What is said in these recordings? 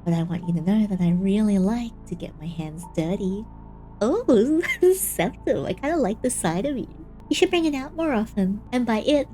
but I want you to know that I really like to get my hands dirty. Oh, Septem, I kind of like the side of you. You should bring it out more often. And by it,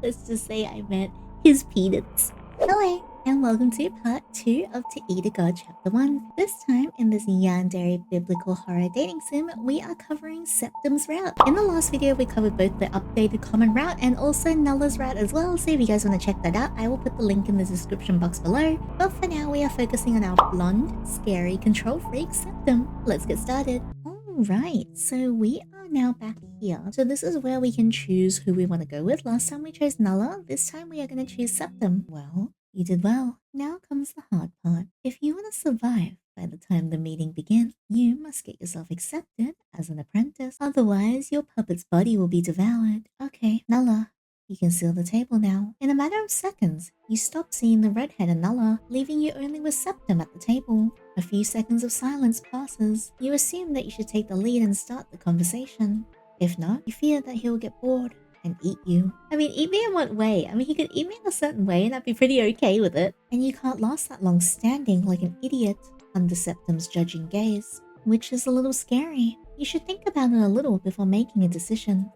let's just say I meant his peanuts. Hello, and welcome to part 2 of To Eat a God Chapter 1. This time, in this Yandere biblical horror dating sim, we are covering Septem's route. In the last video, we covered both the updated common route and also Nulla's route as well, so if you guys want to check that out, I will put the link in the description box below. But for now, we are focusing on our blonde, scary, control freak Septem. Let's get started. Right, so we are now back here. So this is where we can choose who we want to go with. Last time we chose Nulla, this time we are going to choose Septem. Well, you did well. Now comes the hard part. If you want to survive by the time the meeting begins, you must get yourself accepted as an apprentice. Otherwise, your puppet's body will be devoured. Okay, Nulla, you can seal the table now. In a matter of seconds, you stop seeing the redhead and Nulla, leaving you only with Septem at the table. A few seconds of silence passes. You assume that you should take the lead and start the conversation. If not, you fear that he will get bored and eat you. I mean, eat me in what way? I mean, he could eat me in a certain way and I'd be pretty okay with it. And you can't last that long standing like an idiot under Septem's judging gaze, which is a little scary. You should think about it a little before making a decision.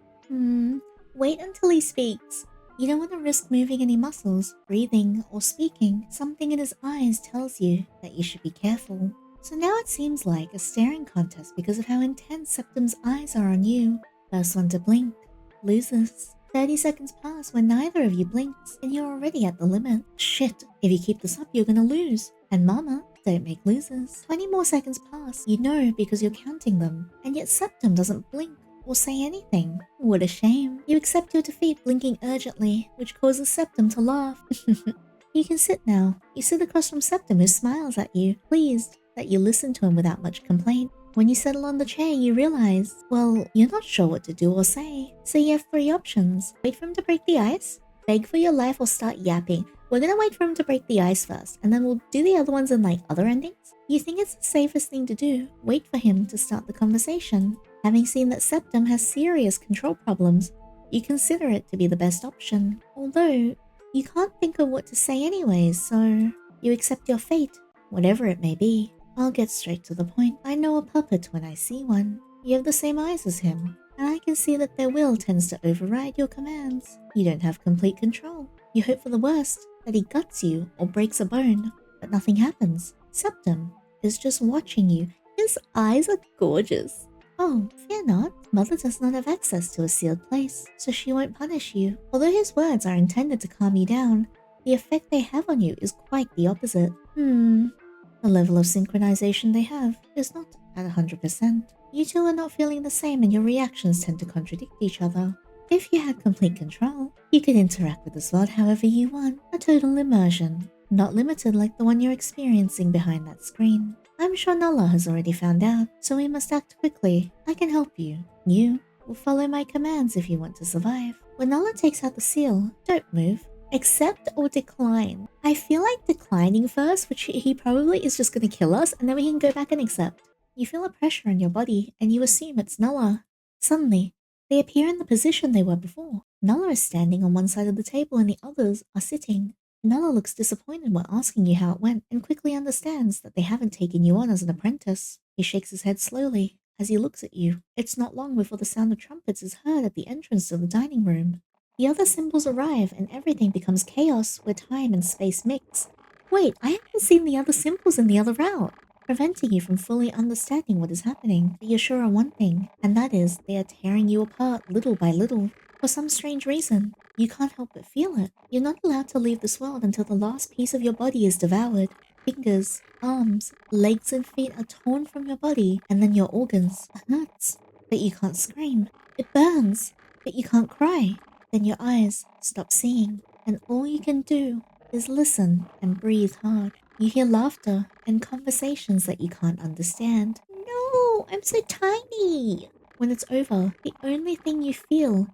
Wait until he speaks. You don't want to risk moving any muscles, breathing, or speaking. Something in his eyes tells you that you should be careful. So now it seems like a staring contest because of how intense Septem's eyes are on you. First one to blink loses. 30 seconds pass when neither of you blinks, and you're already at the limit. Shit, if you keep this up, you're gonna lose. And mama, don't make losers. 20 more seconds pass, you know because you're counting them, and yet Septem doesn't blink or say anything. What a shame. You accept your defeat blinking urgently, which causes Septem to laugh. You can sit now. You sit across from Septem who smiles at you, pleased that you listen to him without much complaint. When you settle on the chair, you realize, well, you're not sure what to do or say. So you have 3 options. Wait for him to break the ice, beg for your life, or start yapping. We're gonna wait for him to break the ice first, and then we'll do the other ones in like other endings. You think it's the safest thing to do. Wait for him to start the conversation. Having seen that Septem has serious control problems, you consider it to be the best option. Although, you can't think of what to say anyways, so you accept your fate, whatever it may be. I'll get straight to the point. I know a puppet when I see one. You have the same eyes as him, and I can see that their will tends to override your commands. You don't have complete control. You hope for the worst, that he guts you or breaks a bone, but nothing happens. Septem is just watching you. His eyes are gorgeous. Oh, fear not. Mother does not have access to a sealed place, so she won't punish you. Although his words are intended to calm you down, the effect they have on you is quite the opposite. The level of synchronization they have is not at 100%. You two are not feeling the same and your reactions tend to contradict each other. If you had complete control, you could interact with the sword however you want, a total immersion, not limited like the one you're experiencing behind that screen. I'm sure Nulla has already found out, so we must act quickly. I can help you. You will follow my commands if you want to survive. When Nulla takes out the seal, don't move. Accept or decline. I feel like declining first, which he probably is just going to kill us, and then we can go back and accept. You feel a pressure in your body, and you assume it's Nulla. Suddenly, they appear in the position they were before. Nulla is standing on one side of the table and the others are sitting. Nulla looks disappointed while asking you how it went and quickly understands that they haven't taken you on as an apprentice. He shakes his head slowly as he looks at you. It's not long before the sound of trumpets is heard at the entrance to the dining room. The other symbols arrive and everything becomes chaos where time and space mix. Wait, I haven't seen the other symbols in the other route, preventing you from fully understanding what is happening. But you're sure of one thing, and that is they are tearing you apart little by little. For some strange reason, you can't help but feel it. You're not allowed to leave this world until the last piece of your body is devoured. Fingers, arms, legs and feet are torn from your body, and then your organs. It hurts, but you can't scream. It burns, but you can't cry. Then your eyes stop seeing, and all you can do is listen and breathe hard. You hear laughter and conversations that you can't understand. No, I'm so tiny. When it's over, the only thing you feel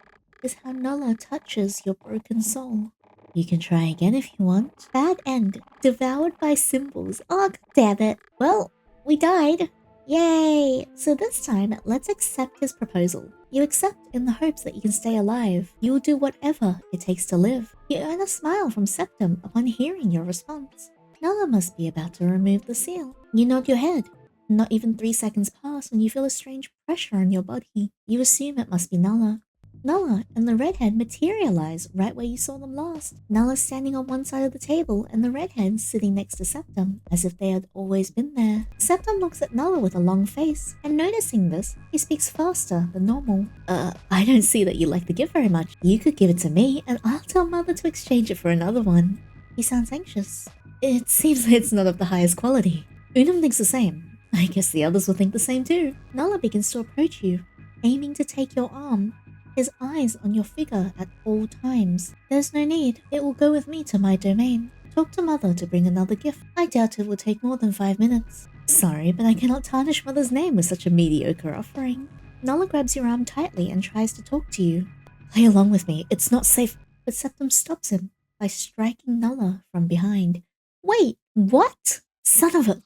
is how Nulla touches your broken soul. You can try again if you want. Bad end. Devoured by symbols. Oh, damn it. Well, we died. Yay! So this time, let's accept his proposal. You accept in the hopes that you can stay alive. You will do whatever it takes to live. You earn a smile from Septem upon hearing your response. Nulla must be about to remove the seal. You nod your head. Not even 3 seconds pass when you feel a strange pressure on your body. You assume it must be Nulla. Nulla and the redhead materialize right where you saw them last. Nulla standing on one side of the table and the redhead sitting next to Septem, as if they had always been there. Septem looks at Nulla with a long face, and noticing this, he speaks faster than normal. I don't see that you like the gift very much. You could give it to me, and I'll tell Mother to exchange it for another one. He sounds anxious. It seems it's not of the highest quality. Unum thinks the same. I guess the others will think the same too. Nulla begins to approach you, aiming to take your arm, his eyes on your figure at all times. There's no need. It will go with me to my domain. Talk to Mother to bring another gift. I doubt it will take more than 5 minutes. Sorry, but I cannot tarnish Mother's name with such a mediocre offering. Nulla grabs your arm tightly and tries to talk to you. Play along with me. It's not safe. But Septem stops him by striking Nulla from behind. Wait, what? Son of a...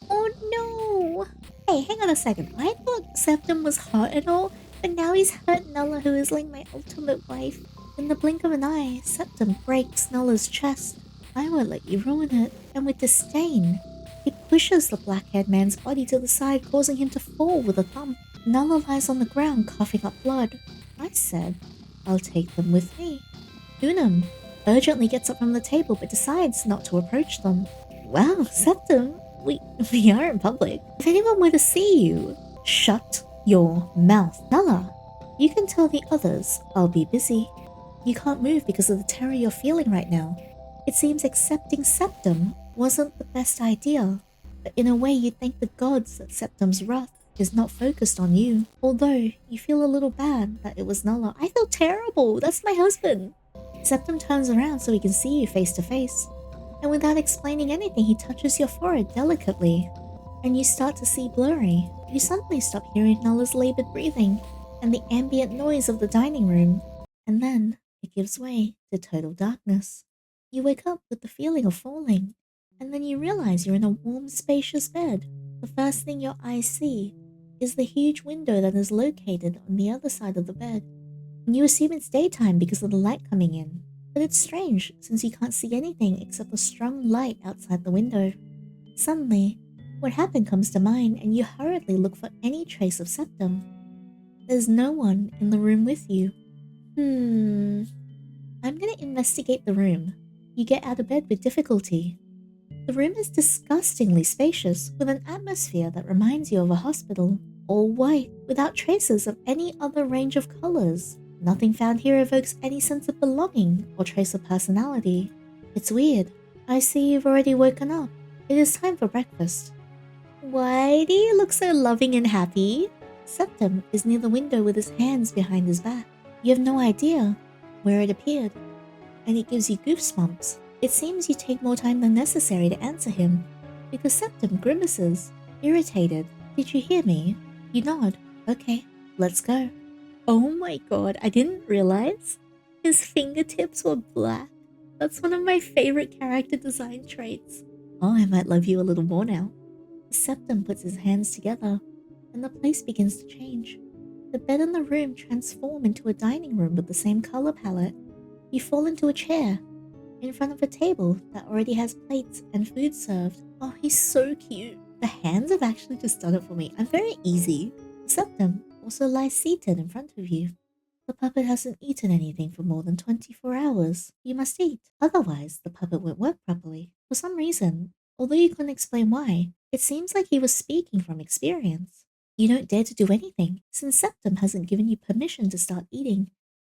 Oh no! Hey, hang on a second. I thought Septem was hot and all, but now he's hurt Nulla, who is like my ultimate wife. In the blink of an eye, Septem breaks Nulla's chest. I won't let you ruin it. And with disdain, he pushes the black-haired man's body to the side, causing him to fall with a thump. Nulla lies on the ground, coughing up blood. I said, I'll take them with me. Unum urgently gets up from the table, but decides not to approach them. Wow, Septem, we are in public. If anyone were to see you, shut your mouth. Nulla, you can tell the others I'll be busy. You can't move because of the terror you're feeling right now. It seems accepting Septem wasn't the best idea, but in a way you'd thank the gods that Septem's wrath is not focused on you. Although you feel a little bad that it was Nulla. I feel terrible. That's my husband. Septem turns around so he can see you face to face, and without explaining anything, he touches your forehead delicately, and you start to see blurry. You suddenly stop hearing Nulla's labored breathing and the ambient noise of the dining room, and then it gives way to total darkness. You wake up with the feeling of falling, and then you realize you're in a warm, spacious bed. The first thing your eyes see is the huge window that is located on the other side of the bed. You assume it's daytime because of the light coming in, but it's strange since you can't see anything except the strong light outside the window. Suddenly, what happened comes to mind and you hurriedly look for any trace of Septem. There's no one in the room with you. I'm gonna investigate the room. You get out of bed with difficulty. The room is disgustingly spacious, with an atmosphere that reminds you of a hospital. All white, without traces of any other range of colors. Nothing found here evokes any sense of belonging or trace of personality. It's weird. I see you've already woken up. It is time for breakfast. Why do you look so loving and happy? Septem is near the window with his hands behind his back. You have no idea where it appeared, and it gives you goosebumps. It seems you take more time than necessary to answer him, because Septem grimaces, irritated. Did you hear me? You nod. Okay, let's go. Oh my god, I didn't realize his fingertips were black. That's one of my favorite character design traits. Oh, I might love you a little more now. Septem puts his hands together, and the place begins to change. The bed in the room transforms into a dining room with the same color palette. You fall into a chair, in front of a table that already has plates and food served. Oh, he's so cute. The hands have actually just done it for me. I'm very easy. Septem also lies seated in front of you. The puppet hasn't eaten anything for more than 24 hours. You must eat, otherwise the puppet won't work properly. For some reason, although you couldn't explain why, it seems like he was speaking from experience. You don't dare to do anything, since Septem hasn't given you permission to start eating,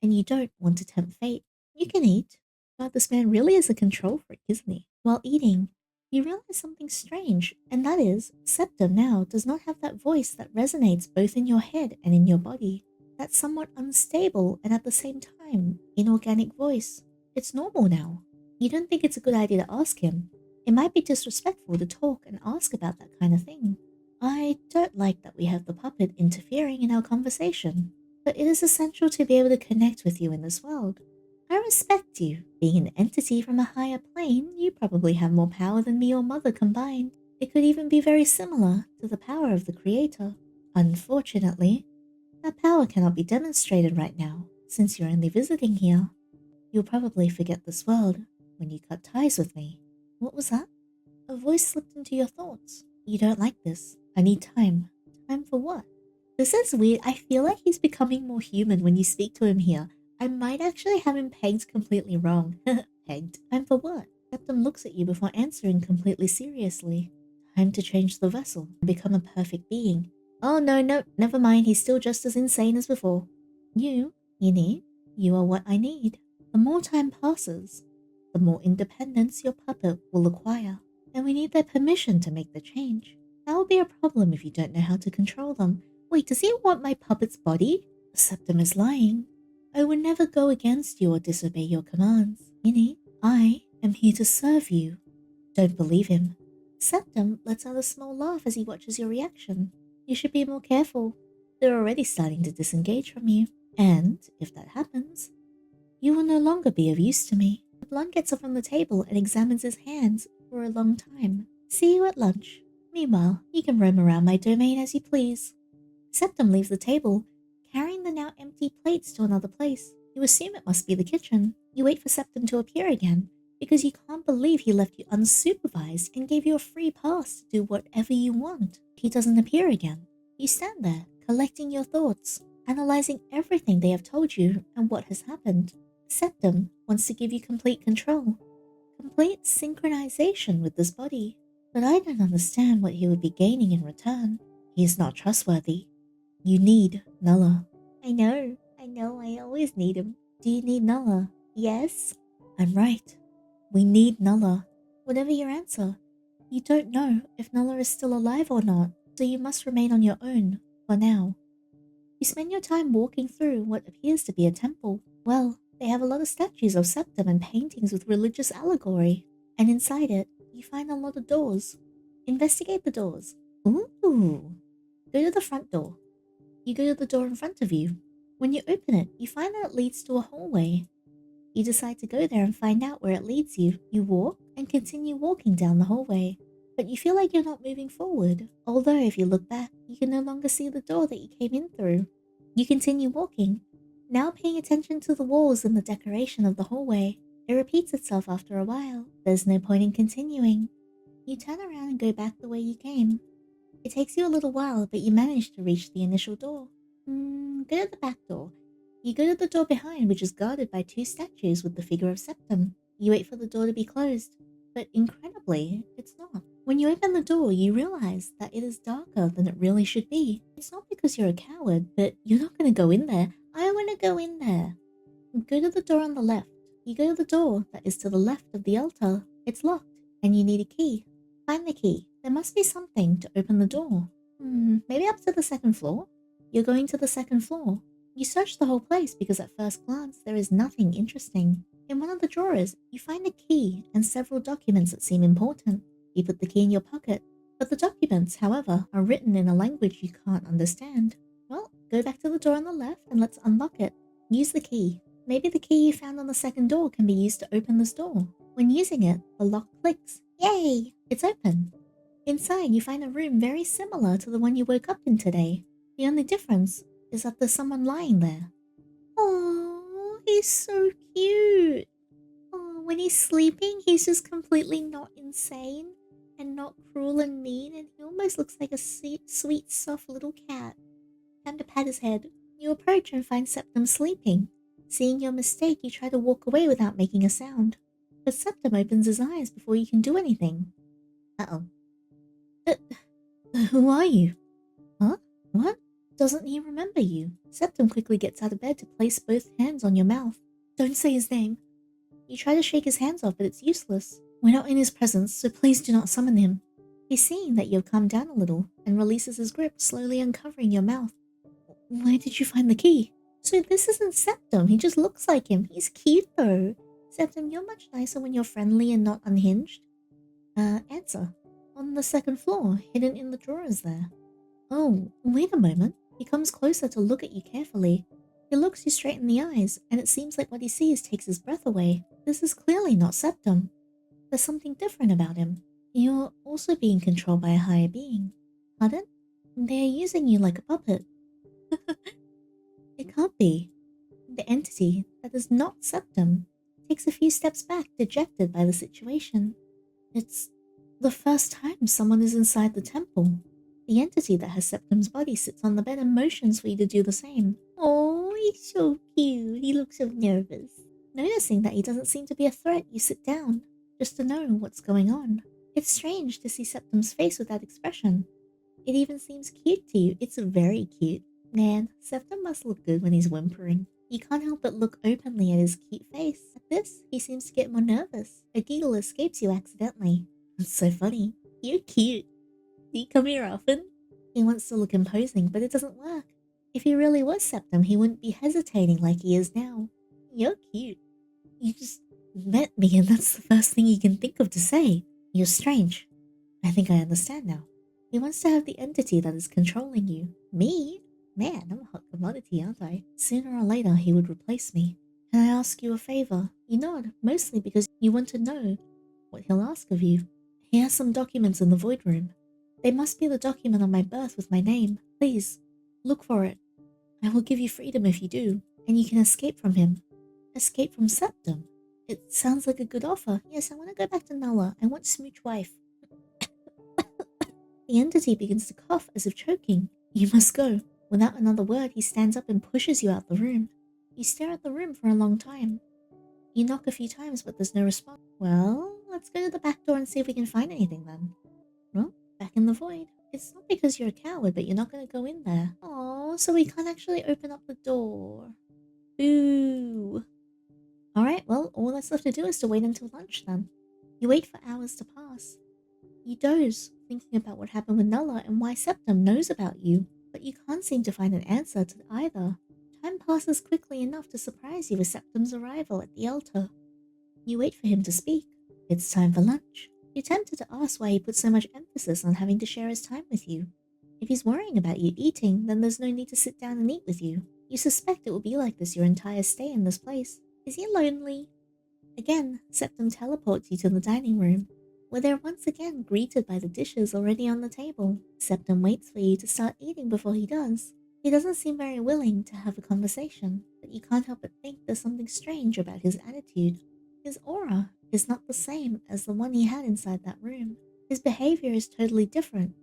and you don't want to tempt fate. You can eat. God, this man really is a control freak, isn't he? While eating, you realize something strange, and that is, Septem now does not have that voice that resonates both in your head and in your body. That somewhat unstable and at the same time inorganic voice. It's normal now. You don't think it's a good idea to ask him. It might be disrespectful to talk and ask about that kind of thing. I don't like that we have the puppet interfering in our conversation, but it is essential to be able to connect with you in this world. I respect you. Being an entity from a higher plane, you probably have more power than me or Mother combined. It could even be very similar to the power of the Creator. Unfortunately, that power cannot be demonstrated right now, since you're only visiting here. You'll probably forget this world when you cut ties with me. What was that? A voice slipped into your thoughts. You don't like this. I need time. Time for what? This is weird. I feel like he's becoming more human when you speak to him here. I might actually have him pegged completely wrong. Pegged. Time for what? Septem looks at you before answering completely seriously. Time to change the vessel and become a perfect being. Oh no, never mind. He's still just as insane as before. You are what I need. The more time passes, the more independence your puppet will acquire. And we need their permission to make the change. That will be a problem if you don't know how to control them. Wait, does he want my puppet's body? Septem is lying. I would never go against you or disobey your commands. Yinny, I am here to serve you. Don't believe him. Septem lets out a small laugh as he watches your reaction. You should be more careful. They're already starting to disengage from you. And, if that happens, you will no longer be of use to me. The blonde gets up from the table and examines his hands for a long time. See you at lunch. Meanwhile, you can roam around my domain as you please. Septem leaves the table, carrying the now empty plates to another place. You assume it must be the kitchen. You wait for Septem to appear again, because you can't believe he left you unsupervised and gave you a free pass to do whatever you want. He doesn't appear again. You stand there, collecting your thoughts, analyzing everything they have told you and what has happened. Septem wants to give you complete control, complete synchronization with this body. But I don't understand what he would be gaining in return. He is not trustworthy. You need Nulla. I know, I always need him. Do you need Nulla? Yes? I'm right. We need Nulla. Whatever your answer, you don't know if Nulla is still alive or not, so you must remain on your own, for now. You spend your time walking through what appears to be a temple. Well, they have a lot of statues of Septem and paintings with religious allegory, and inside it, you find a lot of doors. Investigate the doors. Ooh. Go to the front door. You go to the door in front of you. When you open it, you find that it leads to a hallway. You decide to go there and find out where it leads you. You walk and continue walking down the hallway, but you feel like you're not moving forward. Although if you look back, you can no longer see the door that you came in through. You continue walking, now paying attention to the walls and the decoration of the hallway. It repeats itself after a while. There's no point in continuing. You turn around and go back the way you came. It takes you a little while, but you manage to reach the initial door. Go to the back door. You go to the door behind, which is guarded by two statues with the figure of Septem. You wait for the door to be closed, but incredibly, it's not. When you open the door, you realize that it is darker than it really should be. It's not because you're a coward, but you're not going to go in there. I want to go in there. Go to the door on the left. You go to the door that is to the left of the altar. It's locked, and you need a key. Find the key. There must be something to open the door. Maybe up to the second floor? You're going to the second floor. You search the whole place because at first glance there is nothing interesting. In one of the drawers, you find a key and several documents that seem important. You put the key in your pocket, but the documents, however, are written in a language you can't understand. Well, go back to the door on the left and let's unlock it. Use the key. Maybe the key you found on the second door can be used to open this door. When using it, the lock clicks. Yay! It's open. Inside, you find a room very similar to the one you woke up in today. The only difference is that there's someone lying there. Oh, he's so cute. Oh, when he's sleeping, he's just completely not insane and not cruel and mean, and he almost looks like a sweet, soft little cat. Time to pat his head. You approach and find Septem sleeping. Seeing your mistake, you try to walk away without making a sound. But Septem opens his eyes before you can do anything. Uh-oh. Who are you? Huh? What? Doesn't he remember you? Septem quickly gets out of bed to place both hands on your mouth. Don't say his name. You try to shake his hands off, but it's useless. We're not in his presence, so please do not summon him. He's seeing that you have calmed down a little and releases his grip, slowly uncovering your mouth. Where did you find the key? So this isn't Septem, he just looks like him. He's cute though. Septem, you're much nicer when you're friendly and not unhinged. Answer. On the second floor, hidden in the drawers there. Oh, wait a moment. He comes closer to look at you carefully. He looks you straight in the eyes, and it seems like what he sees takes his breath away. This is clearly not Septem. There's something different about him. You're also being controlled by a higher being. Pardon? They're using you like a puppet. It can't be. The entity that is not Septem takes a few steps back, dejected by the situation. It's the first time someone is inside the temple. The entity that has Septem's body sits on the bed and motions for you to do the same. Oh, he's so cute. He looks so nervous. Noticing that he doesn't seem to be a threat, you sit down, just to know what's going on. It's strange to see Septem's face with that expression. It even seems cute to you. It's very cute. Man, Septem must look good when he's whimpering. You can't help but look openly at his cute face. At this, he seems to get more nervous. A giggle escapes you accidentally. It's so funny. You're cute. Do you come here often? He wants to look imposing, but it doesn't work. If he really was Septem, he wouldn't be hesitating like he is now. You're cute. You just met me and that's the first thing you can think of to say. You're strange. I think I understand now. He wants to have the entity that is controlling you. Me? Man, I'm a hot commodity, aren't I? Sooner or later, he would replace me. Can I ask you a favor? You nod, mostly because you want to know what he'll ask of you. He has some documents in the Void Room. They must be the document on my birth with my name. Please, look for it. I will give you freedom if you do, and you can escape from him. Escape from Septem? It sounds like a good offer. Yes, I want to go back to Nulla. I want Smooch Wife. The entity begins to cough as if choking. You must go. Without another word, he stands up and pushes you out the room. You stare at the room for a long time. You knock a few times, but there's no response. Well, let's go to the back door and see if we can find anything then. Well, back in the void. It's not because you're a coward, but you're not going to go in there. Oh, so we can't actually open up the door. Boo. Alright, well, all that's left to do is to wait until lunch then. You wait for hours to pass. You doze, thinking about what happened with Nulla and why Septem knows about you, but you can't seem to find an answer to either. Time passes quickly enough to surprise you with Septem's arrival at the altar. You wait for him to speak. It's time for lunch. You're tempted to ask why he put so much emphasis on having to share his time with you. If he's worrying about you eating, then there's no need to sit down and eat with you. You suspect it will be like this your entire stay in this place. Is he lonely? Again, Septem teleports you to the dining room, where they're once again greeted by the dishes already on the table. Septem waits for you to start eating before he does. He doesn't seem very willing to have a conversation, but you can't help but think there's something strange about his attitude. His aura is not the same as the one he had inside that room. His behavior is totally different.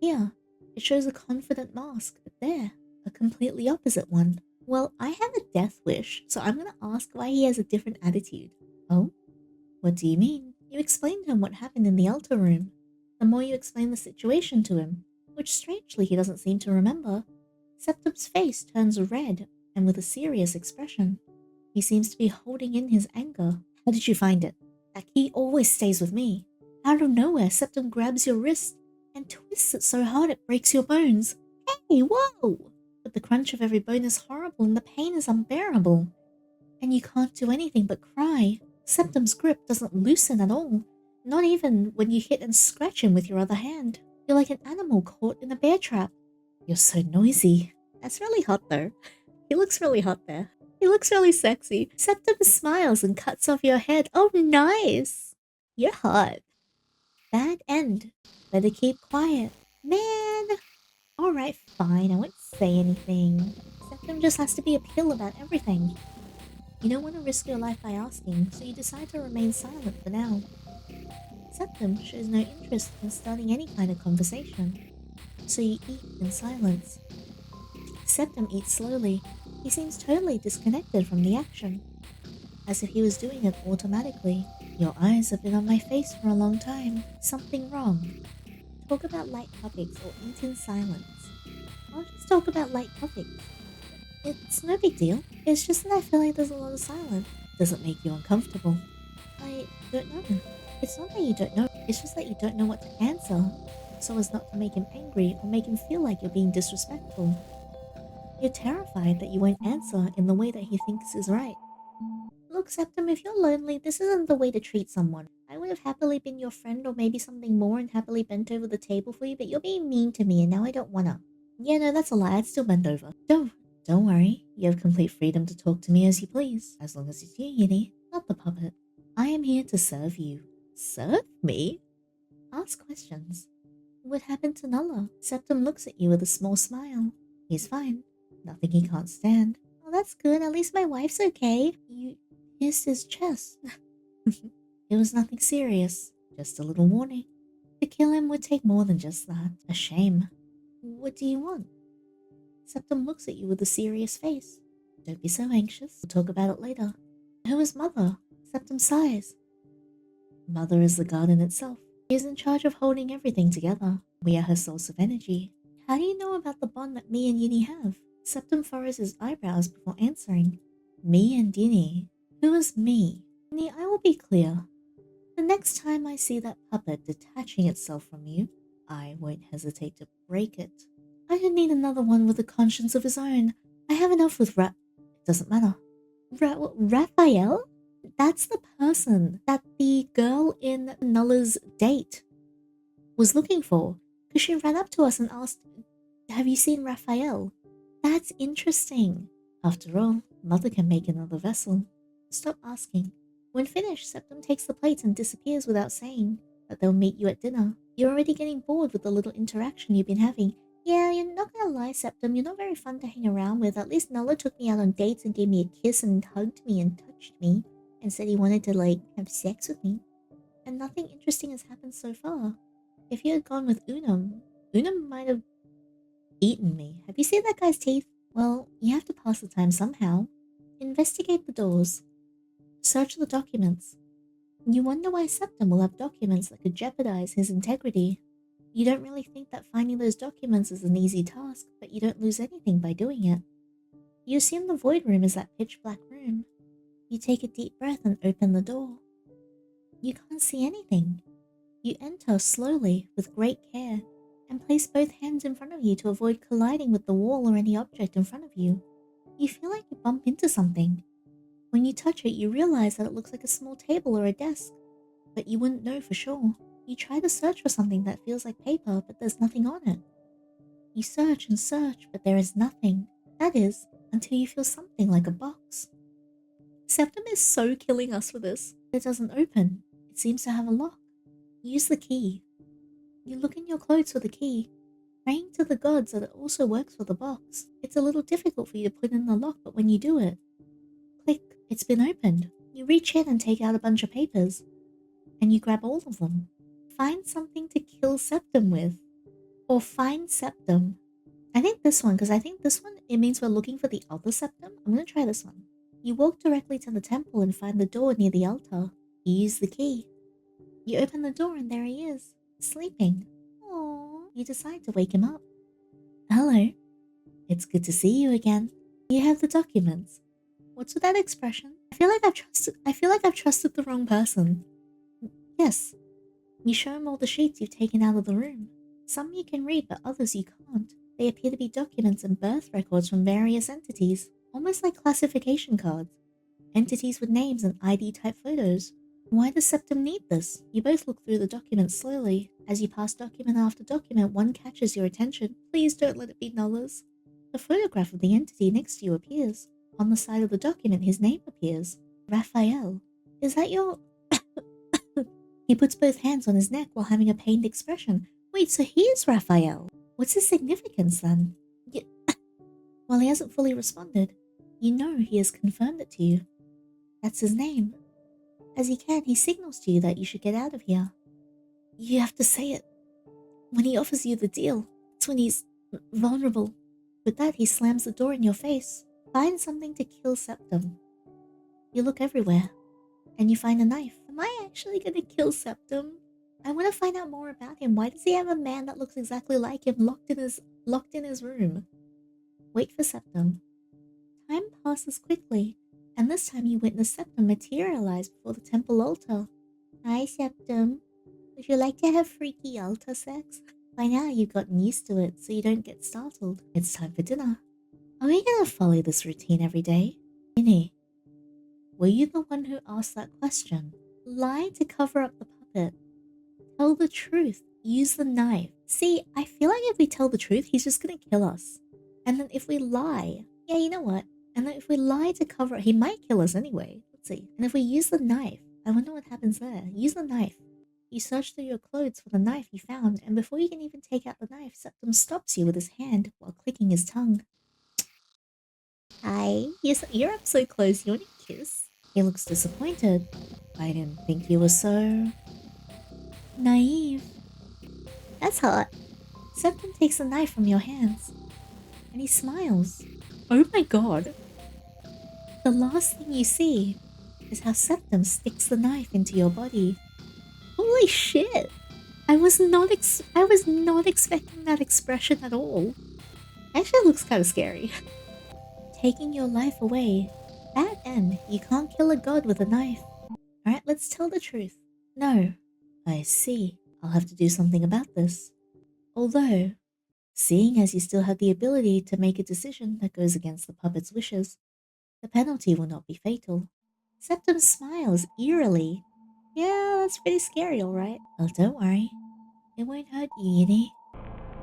Here, it shows a confident mask, but there, a completely opposite one. Well, I have a death wish, so I'm gonna ask why he has a different attitude. Oh? What do you mean? You explain to him what happened in the altar room. The more you explain the situation to him, which strangely he doesn't seem to remember, Septem's face turns red and with a serious expression. He seems to be holding in his anger. How did you find it? That key always stays with me. Out of nowhere, Septem grabs your wrist and twists it so hard it breaks your bones. Hey, whoa! But the crunch of every bone is horrible and the pain is unbearable. And you can't do anything but cry. Septem's grip doesn't loosen at all. Not even when you hit and scratch him with your other hand. You're like an animal caught in a bear trap. You're so noisy. That's really hot though. He looks really hot there. He looks really sexy. Septem smiles and cuts off your head. Oh, nice. You're hot. Bad end. Better keep quiet. Man. Alright, fine. I won't say anything. Septem just has to be a pill about everything. You don't want to risk your life by asking, so you decide to remain silent for now. Septem shows no interest in starting any kind of conversation, so you eat in silence. Septem eats slowly. He seems totally disconnected from the action, as if he was doing it automatically. Your eyes have been on my face for a long time. Something wrong. Talk about light topics or eat in silence. I'll just talk about light topics. It's no big deal. It's just that I feel like there's a lot of silence. Does it make you uncomfortable? I don't know. It's not that you don't know. It's just that you don't know what to answer, so as not to make him angry or make him feel like you're being disrespectful. You're terrified that you won't answer in the way that he thinks is right. Look, Septem, if you're lonely, this isn't the way to treat someone. I would have happily been your friend or maybe something more and happily bent over the table for you, but you're being mean to me and now I don't wanna. Yeah, no, that's a lie. I'd still bend over. Don't worry. You have complete freedom to talk to me as you please, as long as it's you, Yinny, not the puppet. I am here to serve you. Serve me? Ask questions. What happened to Nulla? Septem looks at you with a small smile. He's fine. Nothing he can't stand. Oh, that's good. At least my wife's okay. pierced his chest. It was nothing serious, just a little warning. To kill him would take more than just that. A shame. What do you want? Septem looks at you with a serious face. Don't be so anxious. We'll talk about it later. Who is Mother? Septem sighs. Mother is the garden itself. She is in charge of holding everything together. We are her source of energy. How do you know about the bond that me and Yinny have? Septem furrows his eyebrows before answering. Me and Yinny. Who is me? Yinny, I will be clear. The next time I see that puppet detaching itself from you, I won't hesitate to break it. I don't need another one with a conscience of his own. I have enough with It doesn't matter. Raphael? That's the person that the girl in Nulla's date was looking for. Because she ran up to us and asked, have you seen Raphael? That's interesting. After all, Mother can make another vessel. Stop asking. When finished, Septem takes the plate and disappears without saying that they'll meet you at dinner. You're already getting bored with the little interaction you've been having. Yeah, you're not gonna lie, Septem, you're not very fun to hang around with. At least Nulla took me out on dates and gave me a kiss and hugged me and touched me and said he wanted to, have sex with me. And nothing interesting has happened so far. If you had gone with Unum might have eaten me. Have you seen that guy's teeth? Well, you have to pass the time somehow. Investigate the doors. Search the documents. You wonder why Septem will have documents that could jeopardize his integrity. You don't really think that finding those documents is an easy task, but you don't lose anything by doing it. You assume the void room is that pitch black room. You take a deep breath and open the door. You can't see anything. You enter slowly, with great care, and place both hands in front of you to avoid colliding with the wall or any object in front of you. You feel like you bump into something. When you touch it, you realize that it looks like a small table or a desk, but you wouldn't know for sure. You try to search for something that feels like paper, but there's nothing on it. You search and search, but there is nothing. That is, until you feel something like a box. Septem is so killing us for this. It doesn't open. It seems to have a lock. Use the key. You look in your clothes for the key, praying to the gods that it also works for the box. It's a little difficult for you to put in the lock, but when you do it, click, it's been opened. You reach in and take out a bunch of papers, and you grab all of them. Find something to kill Septem with, or find Septem. I think this one, because I think this one, it means we're looking for the other Septem. I'm going to try this one. You walk directly to the temple and find the door near the altar. You use the key. You open the door and there he is, sleeping. Aww. You decide to wake him up. Hello. It's good to see you again. You have the documents. What's with that expression? I feel like I've trusted the wrong person. Yes. You show him all the sheets you've taken out of the room. Some you can read, but others you can't. They appear to be documents and birth records from various entities, almost like classification cards. Entities with names and ID-type photos. Why does Septem need this? You both look through the documents slowly. As you pass document after document, one catches your attention. Please don't let it be Nulla's. The photograph of the entity next to you appears. On the side of the document, his name appears. Raphael. Is that your... He puts both hands on his neck while having a pained expression. Wait, so he is Raphael? What's his significance then? While he hasn't fully responded, you know he has confirmed it to you. That's his name. As he can, he signals to you that you should get out of here. You have to say it. When he offers you the deal, it's when he's vulnerable. With that, he slams the door in your face. Find something to kill Septem. You look everywhere, and you find a knife. Am I actually gonna kill Septem? I want to find out more about him. Why does he have a man that looks exactly like him locked in his room? Wait for Septem. Time passes quickly, and this time you witness Septem materialize before the temple altar. Hi, Septem. Would you like to have freaky altar sex? By now you've gotten used to it, so you don't get startled. It's time for dinner. Are we gonna follow this routine every day? Yinny, were you the one who asked that question? Lie to cover up the puppet. Tell the truth. Use the knife. See, I feel like if we tell the truth, he's just gonna kill us. And then if we lie... Yeah, you know what? And then if we lie to cover it, he might kill us anyway. Let's see. And if we use the knife, I wonder what happens there. Use the knife. You search through your clothes for the knife you found, and before you can even take out the knife, Septem stops you with his hand while clicking his tongue. Hi. You're up so close. You want a kiss? He looks disappointed. I didn't think you were so naive. That's hot. Septem takes the knife from your hands, and he smiles. Oh my god. The last thing you see is how Septem sticks the knife into your body. Holy shit! I was not expecting that expression at all. Actually, it looks kind of scary. Taking your life away. Bad end. You can't kill a god with a knife. Alright, let's tell the truth. No. I see. I'll have to do something about this. Although, seeing as you still have the ability to make a decision that goes against the puppet's wishes, the penalty will not be fatal. Septem smiles eerily. Yeah, that's pretty scary, alright. Well, don't worry. It won't hurt you, Yinny.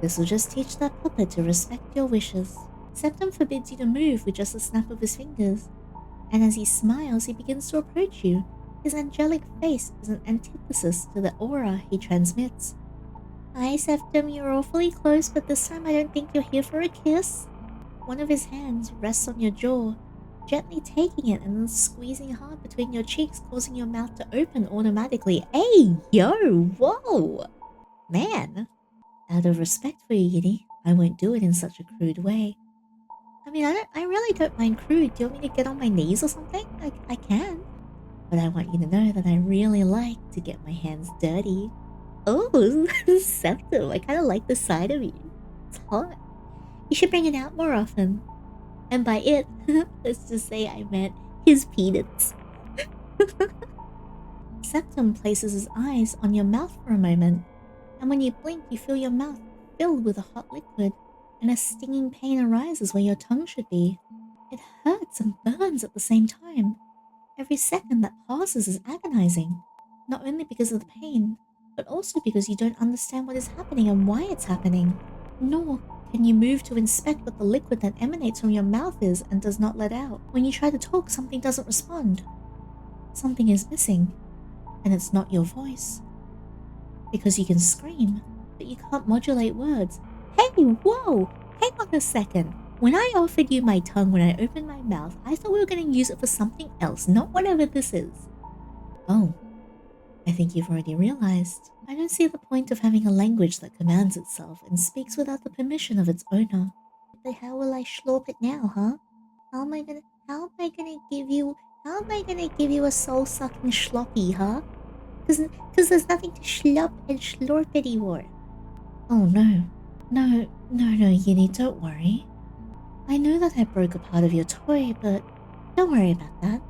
This will just teach that puppet to respect your wishes. Septem forbids you to move with just a snap of his fingers, and as he smiles, he begins to approach you. His angelic face is an antithesis to the aura he transmits. Hi, Septem, you're awfully close, but this time I don't think you're here for a kiss. One of his hands rests on your jaw, gently taking it and then squeezing hard between your cheeks, causing your mouth to open automatically. Hey, yo, whoa! Man! Out of respect for you, Yinny, I won't do it in such a crude way. I mean, I really don't mind crude. Do you want me to get on my knees or something? I can. But I want you to know that I really like to get my hands dirty. Oh, Septem, I kind of like the side of you. It's hot. You should bring it out more often. And by it, let's just say I meant his peanuts. Septem places his eyes on your mouth for a moment, and when you blink, you feel your mouth filled with a hot liquid, and a stinging pain arises where your tongue should be. It hurts and burns at the same time. Every second that passes is agonizing, not only because of the pain, but also because you don't understand what is happening and why it's happening. Nor can you move to inspect what the liquid that emanates from your mouth is and does not let out. When you try to talk, something doesn't respond. Something is missing, and it's not your voice. Because you can scream, but you can't modulate words. Hey, whoa! Hang on a second. When I offered you my tongue when I opened my mouth, I thought we were going to use it for something else, not whatever this is. Oh, I think you've already realized. I don't see the point of having a language that commands itself and speaks without the permission of its owner. But how will I schlorp it now, huh? How am I gonna give you a soul-sucking schloppy, huh? Cause there's nothing to schlop and schlorp anymore. Oh no. No, Yinny, don't worry. I know that I broke a part of your toy, but don't worry about that.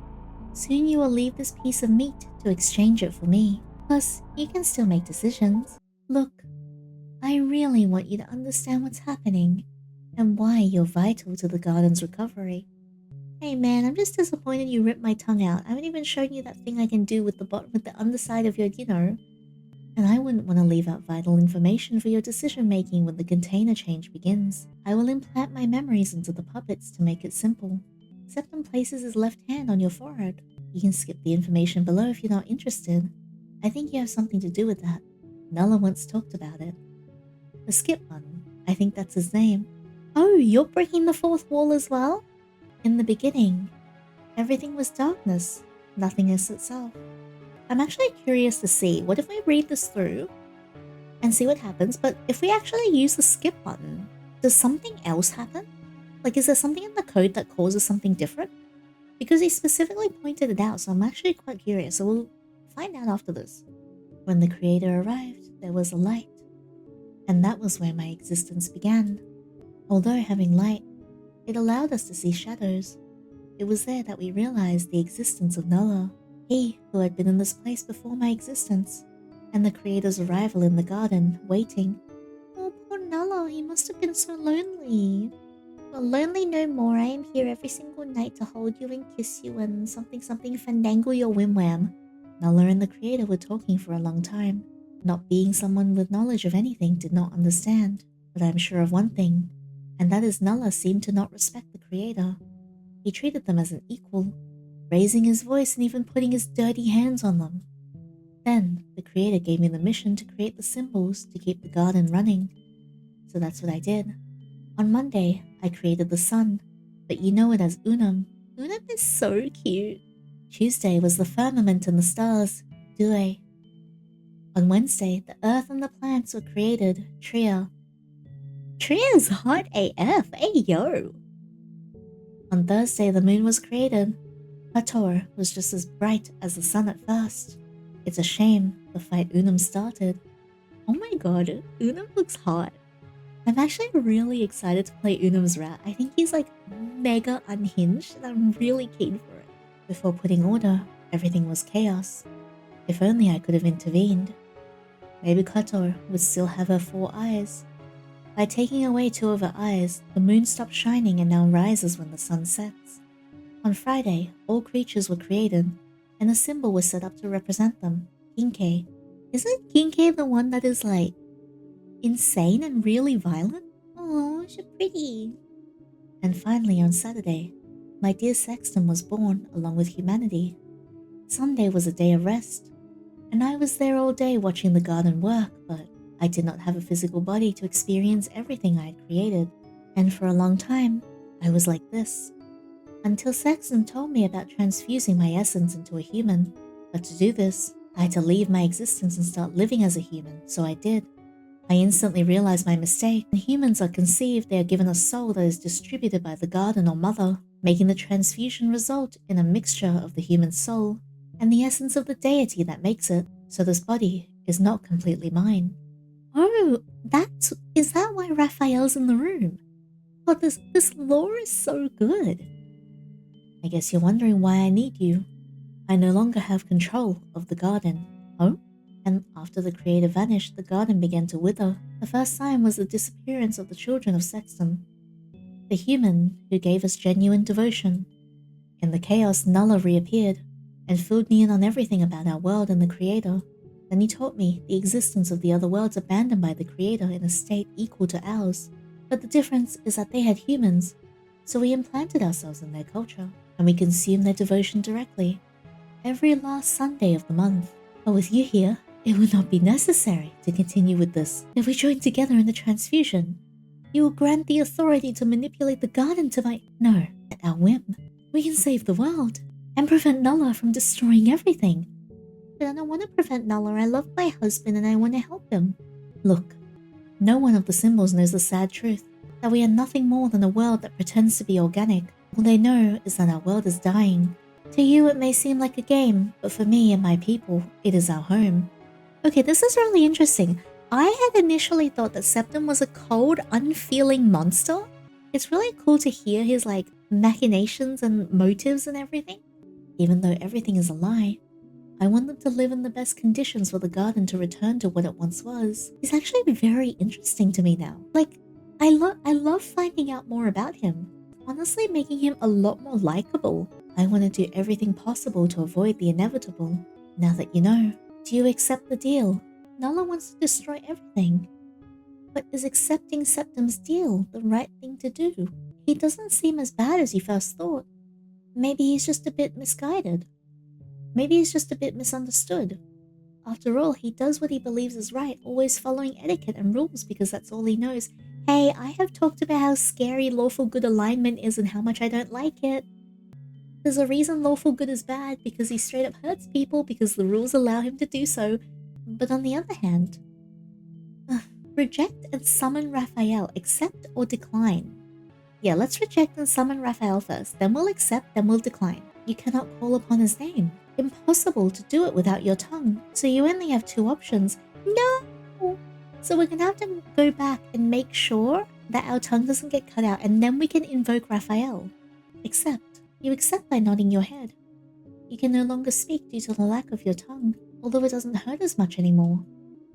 Soon you will leave this piece of meat to exchange it for me. Plus, you can still make decisions. Look, I really want you to understand what's happening and why you're vital to the garden's recovery. Hey man, I'm just disappointed you ripped my tongue out. I haven't even shown you that thing I can do with the underside of your, And I wouldn't want to leave out vital information for your decision making when the container change begins. I will implant my memories into the puppets to make it simple. Septem places his left hand on your forehead. You can skip the information below if you're not interested. I think you have something to do with that. Nulla once talked about it. The skip button. I think that's his name. Oh, you're breaking the fourth wall as well? In the beginning, everything was darkness, nothingness itself. I'm actually curious to see, what if we read this through and see what happens, but if we actually use the skip button, does something else happen? Like, is there something in the code that causes something different? Because he specifically pointed it out, so I'm actually quite curious, so we'll find out after this. When the creator arrived, there was a light, and that was where my existence began. Although having light, it allowed us to see shadows. It was there that we realized the existence of Nulla, he who had been in this place before my existence, and the creator's arrival in the garden, waiting. Oh, poor Nulla, he must have been so lonely. Well, lonely no more. I am here every single night to hold you and kiss you and something fandangle your whim-wham. Nulla and the creator were talking for a long time. Not being someone with knowledge of anything did not understand, but I'm sure of one thing, and that is Nulla seemed to not respect the creator. He treated them as an equal, raising his voice and even putting his dirty hands on them. Then, the creator gave me the mission to create the symbols to keep the garden running. So that's what I did. On Monday, I created the sun, but you know it as Unum. Unum is so cute. Tuesday was the firmament and the stars, Due. On Wednesday, the earth and the plants were created, Tria. Tria's hot AF, hey yo! On Thursday, the moon was created. Hator was just as bright as the sun at first. It's a shame the fight Unum started. Oh my god, Unum looks hot. I'm actually really excited to play Unum's rat. I think he's like mega unhinged and I'm really keen for it. Before putting order, everything was chaos. If only I could have intervened. Maybe Hator would still have her 4 eyes. By taking away 2 of her eyes, the moon stopped shining and now rises when the sun sets. On Friday, all creatures were created, and a symbol was set up to represent them, Kinke. Isn't Kinke the one that is like insane and really violent? Oh, she's pretty. And finally on Saturday, my dear Sextem was born along with humanity. Sunday was a day of rest, and I was there all day watching the garden work, but I did not have a physical body to experience everything I had created, and for a long time, I was like this. Until Sexton told me about transfusing my essence into a human. But to do this, I had to leave my existence and start living as a human, so I did. I instantly realized my mistake. When humans are conceived, they are given a soul that is distributed by the garden or mother, making the transfusion result in a mixture of the human soul and the essence of the deity that makes it, so this body is not completely mine. Oh, is that why Raphael's in the room? God, this lore is so good. I guess you're wondering why I need you. I no longer have control of the garden. Oh? And after the creator vanished, the garden began to wither. The first sign was the disappearance of the children of Septem, the human who gave us genuine devotion. In the chaos, Nulla reappeared and filled me in on everything about our world and the creator. Then he taught me the existence of the other worlds abandoned by the creator in a state equal to ours. But the difference is that they had humans, so we implanted ourselves in their culture, and we consumed their devotion directly, every last Sunday of the month. But with you here, it would not be necessary to continue with this if we join together in the transfusion. You will grant the authority to manipulate the garden to No, at our whim. We can save the world, and prevent Nulla from destroying everything. But I don't want to prevent Nulla. I love my husband and I want to help him. Look, no one of the symbols knows the sad truth, that we are nothing more than a world that pretends to be organic. All they know is that our world is dying. To you it may seem like a game, but for me and my people, it is our home. Okay, this is really interesting. I had initially thought that Septem was a cold, unfeeling monster. It's really cool to hear his machinations and motives and everything. Even though everything is a lie, I want them to live in the best conditions for the garden to return to what it once was. He's actually very interesting to me now. I love finding out more about him. Honestly, making him a lot more likable. I want to do everything possible to avoid the inevitable. Now that you know, do you accept the deal? Nulla wants to destroy everything. But is accepting Septem's deal the right thing to do? He doesn't seem as bad as you first thought. Maybe he's just a bit misguided. Maybe he's just a bit misunderstood. After all, he does what he believes is right, always following etiquette and rules because that's all he knows. Hey, I have talked about how scary lawful good alignment is and how much I don't like it. There's a reason lawful good is bad, because he straight up hurts people because the rules allow him to do so. But on the other hand, reject and summon Raphael, accept or decline. Yeah, let's reject and summon Raphael first, then we'll accept, then we'll decline. You cannot call upon his name. Impossible to do it without your tongue, so you only have 2 options. No! So we're gonna have to go back and make sure that our tongue doesn't get cut out, and then we can invoke Raphael. Accept. You accept by nodding your head. You can no longer speak due to the lack of your tongue, although it doesn't hurt as much anymore.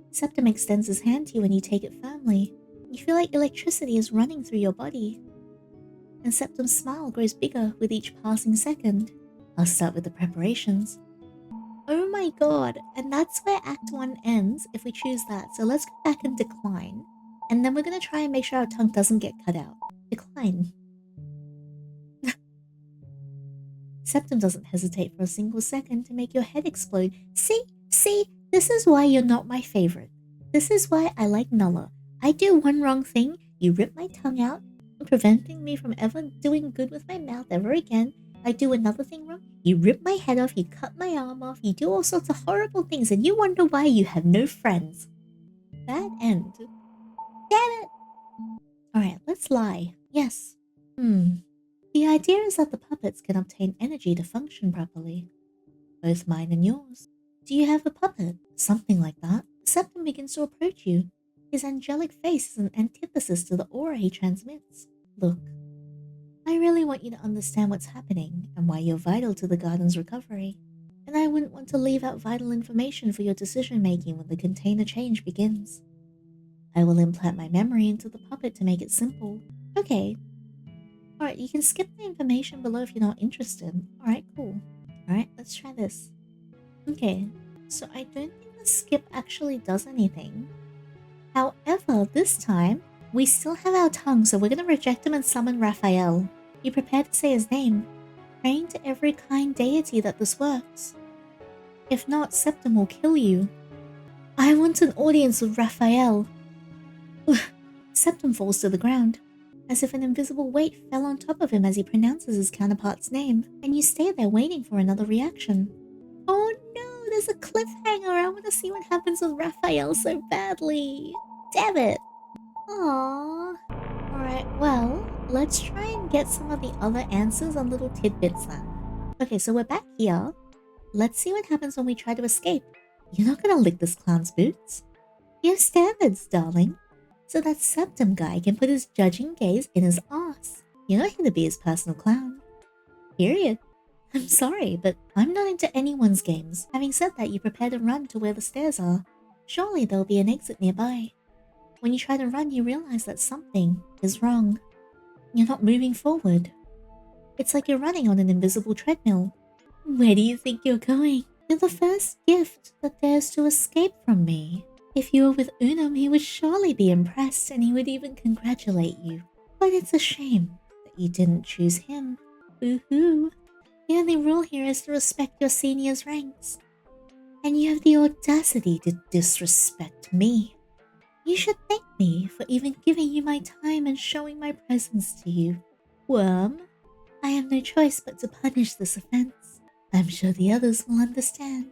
Septem extends his hand to you and you take it firmly. You feel like electricity is running through your body. And Septem's smile grows bigger with each passing second. I'll start with the preparations. Oh my god, and that's where Act 1 ends if we choose that. So let's go back and decline. And then we're going to try and make sure our tongue doesn't get cut out. Decline. Septem doesn't hesitate for a single second to make your head explode. See, this is why you're not my favorite. This is why I like Nulla. I do one wrong thing, you rip my tongue out, preventing me from ever doing good with my mouth ever again, I do another thing wrong, you rip my head off, you cut my arm off, you do all sorts of horrible things, and you wonder why you have no friends. Bad end. Damn it! Alright, let's lie. Yes. The idea is that the puppets can obtain energy to function properly. Both mine and yours. Do you have a puppet? Something like that. Septem begins to approach you. His angelic face is an antithesis to the aura he transmits. Look, I really want you to understand what's happening and why you're vital to the garden's recovery. And I wouldn't want to leave out vital information for your decision making when the container change begins. I will implant my memory into the puppet to make it simple. Okay. Alright, you can skip the information below if you're not interested. Alright, cool. Alright, let's try this. Okay, so I don't think the skip actually does anything. However, this time, we still have our tongue, so we're gonna reject him and summon Raphael. You prepare to say his name, praying to every kind deity that this works. If not, Septem will kill you. I want an audience with Raphael. Septem falls to the ground, as if an invisible weight fell on top of him as he pronounces his counterpart's name, and you stay there waiting for another reaction. Oh no, there's a cliffhanger! I want to see what happens with Raphael so badly! Damn it! Aww. Alright, well, let's try and get some of the other answers on little tidbits then. Okay, so we're back here. Let's see what happens when we try to escape. You're not gonna lick this clown's boots. You have standards, darling. So that Septem guy can put his judging gaze in his ass. You're not here to be his personal clown. Period. I'm sorry, but I'm not into anyone's games. Having said that, you prepare to run to where the stairs are. Surely there'll be an exit nearby. When you try to run, you realize that something is wrong. You're not moving forward. It's like you're running on an invisible treadmill. Where do you think you're going? You're the first gift that dares to escape from me. If you were with Unum, he would surely be impressed and he would even congratulate you. But it's a shame that you didn't choose him. Boo-hoo. The only rule here is to respect your senior's ranks. And you have the audacity to disrespect me. You should thank me for even giving you my time and showing my presence to you. Worm, I have no choice but to punish this offense. I'm sure the others will understand.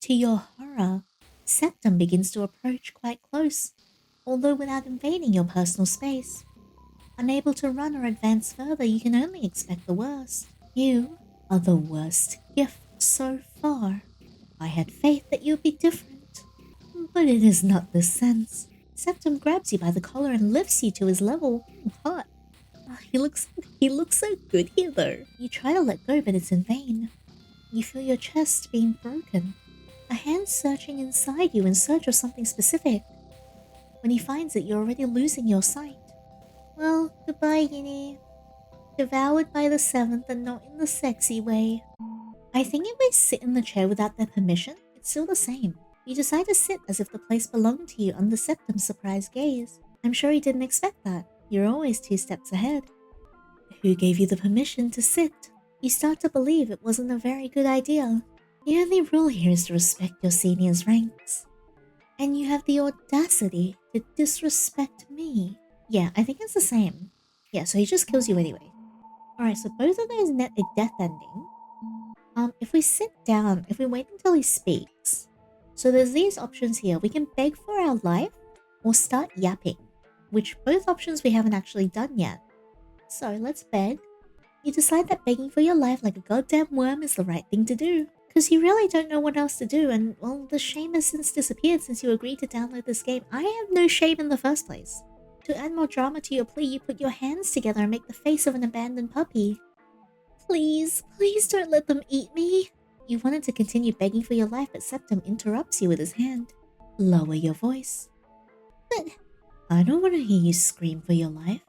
To your horror, Septem begins to approach quite close, although without invading your personal space. Unable to run or advance further, you can only expect the worst. You are the worst gift so far. I had faith that you would be different, but it is not the sense. Septem grabs you by the collar and lifts you to his level. What? Oh, he looks so good here though. You try to let go, but it's in vain. You feel your chest being broken. A hand searching inside you in search of something specific. When he finds it, you're already losing your sight. Well, goodbye, Yinny. Devoured by the seventh and not in the sexy way. I think if we sit in the chair without their permission, it's still the same. You decide to sit as if the place belonged to you under Septem's surprised gaze. I'm sure he didn't expect that. You're always 2 steps ahead. Who gave you the permission to sit? You start to believe it wasn't a very good idea. The only rule here is to respect your senior's ranks. And you have the audacity to disrespect me. Yeah, I think it's the same. Yeah, so he just kills you anyway. Alright, so both of those net a death ending. If we sit down, if we wait until he speaks. So there's these options here. We can beg for our life or start yapping, which both options we haven't actually done yet. So let's beg. You decide that begging for your life like a goddamn worm is the right thing to do. Because you really don't know what else to do, and well, the shame has since disappeared since you agreed to download this game. I have no shame in the first place. To add more drama to your plea, you put your hands together and make the face of an abandoned puppy. Please, please don't let them eat me. You wanted to continue begging for your life, but Septem interrupts you with his hand. Lower your voice. But I don't want to hear you scream for your life.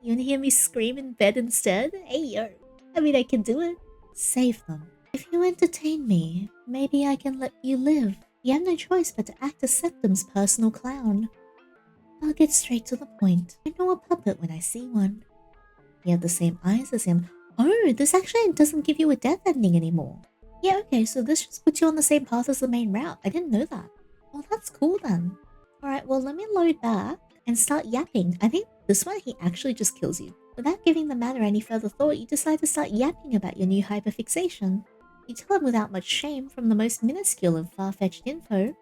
You want to hear me scream in bed instead? Hey, yo. I mean, I can do it. Save them. If you entertain me, maybe I can let you live. You have no choice but to act as Septem's personal clown. I'll get straight to the point. I know a puppet when I see one. You have the same eyes as him. Oh, this actually doesn't give you a death ending anymore. Yeah, okay, so this just puts you on the same path as the main route. I didn't know that. Well, that's cool then. Alright, well, let me load back and start yapping. I think this one, he actually just kills you. Without giving the matter any further thought, you decide to start yapping about your new hyperfixation. You tell him without much shame, from the most minuscule and far-fetched info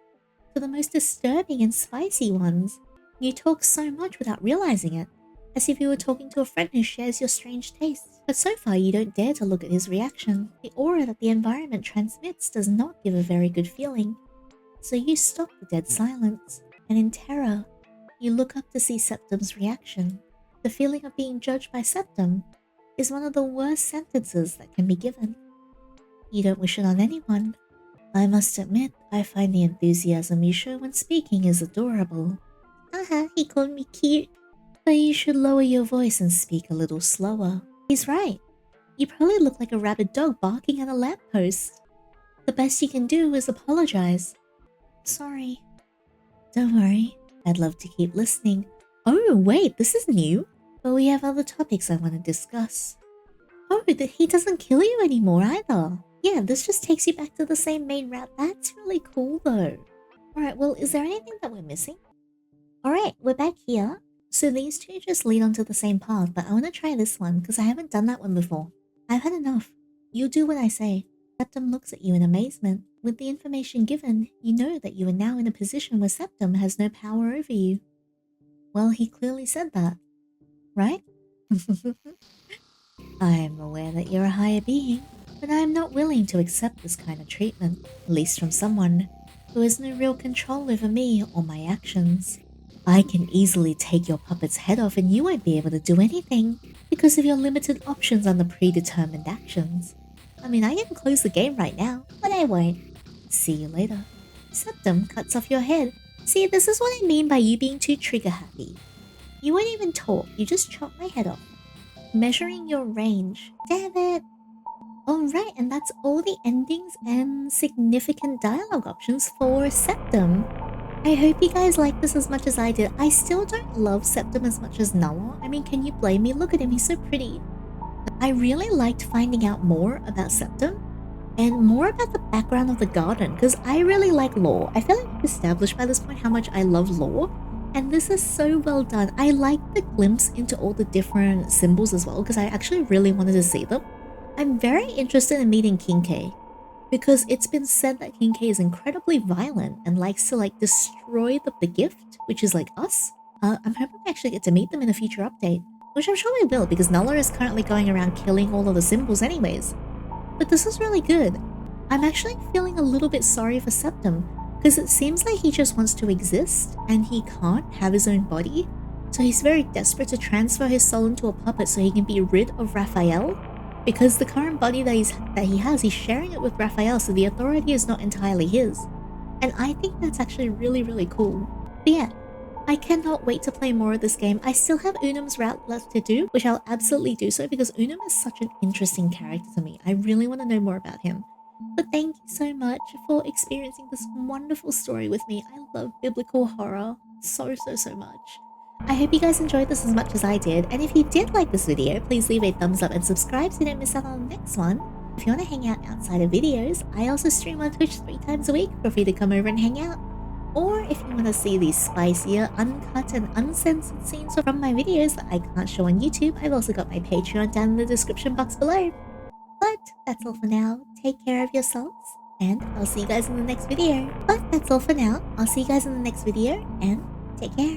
to the most disturbing and spicy ones. You talk so much without realizing it, as if you were talking to a friend who shares your strange tastes. But so far you don't dare to look at his reaction. The aura that the environment transmits does not give a very good feeling. So you stop the dead silence, and in terror, you look up to see Septem's reaction. The feeling of being judged by Septem is one of the worst sentences that can be given. You don't wish it on anyone. I must admit, I find the enthusiasm you show when speaking is adorable. Haha, he called me cute. But you should lower your voice and speak a little slower. He's right. You probably look like a rabid dog barking at a lamppost. The best you can do is apologize. Sorry. Don't worry, I'd love to keep listening. Oh, wait, this is new. But we have other topics I want to discuss. Oh, that he doesn't kill you anymore either. Yeah, this just takes you back to the same main route. That's really cool though. Alright, well, is there anything that we're missing? Alright, we're back here. So these two just lead onto the same path, but I want to try this one because I haven't done that one before. I've had enough. You do what I say. Septem looks at you in amazement. With the information given, you know that you are now in a position where Septem has no power over you. Well, he clearly said that, right? I am aware that you're a higher being, but I am not willing to accept this kind of treatment, at least from someone who has no real control over me or my actions. I can easily take your puppet's head off and you won't be able to do anything because of your limited options on the predetermined actions. I mean, I can close the game right now, but I won't. See you later. Septem cuts off your head. See, this is what I mean by you being too trigger happy. You won't even talk, you just chop my head off. Measuring your range. Damn it! Alright, and that's all the endings and significant dialogue options for Septem. I hope you guys like this as much as I did. I still don't love Septem as much as Nulla. I mean, can you blame me? Look at him, he's so pretty. I really liked finding out more about Septem and more about the background of the garden because I really like lore. I feel like we've established by this point how much I love lore, and this is so well done. I like the glimpse into all the different symbols as well because I actually really wanted to see them. I'm very interested in meeting King K, because it's been said that King K is incredibly violent and likes to like destroy the gift, which is like us. I'm hoping we actually get to meet them in a future update, which I'm sure we will because Nulla is currently going around killing all of the symbols anyways. But this is really good. I'm actually feeling a little bit sorry for Septem because it seems like he just wants to exist and he can't have his own body. So he's very desperate to transfer his soul into a puppet so he can be rid of Rafael. Because the current body that he has, he's sharing it with Rafael, so the authority is not entirely his. And I think that's actually really, really cool. But yeah, I cannot wait to play more of this game. I still have Unum's route left to do, which I'll absolutely do so because Unum is such an interesting character to me. I really want to know more about him. But thank you so much for experiencing this wonderful story with me. I love biblical horror so much. I hope you guys enjoyed this as much as I did, and if you did like this video, please leave a thumbs up and subscribe so you don't miss out on the next one. If you want to hang out outside of videos, I also stream on Twitch 3 times a week. Feel free to come over and hang out. Or if you want to see these spicier, uncut and uncensored scenes from my videos that I can't show on YouTube, I've also got my Patreon down in the description box below. But that's all for now. Take care of yourselves, and I'll see you guys in the next video. And take care.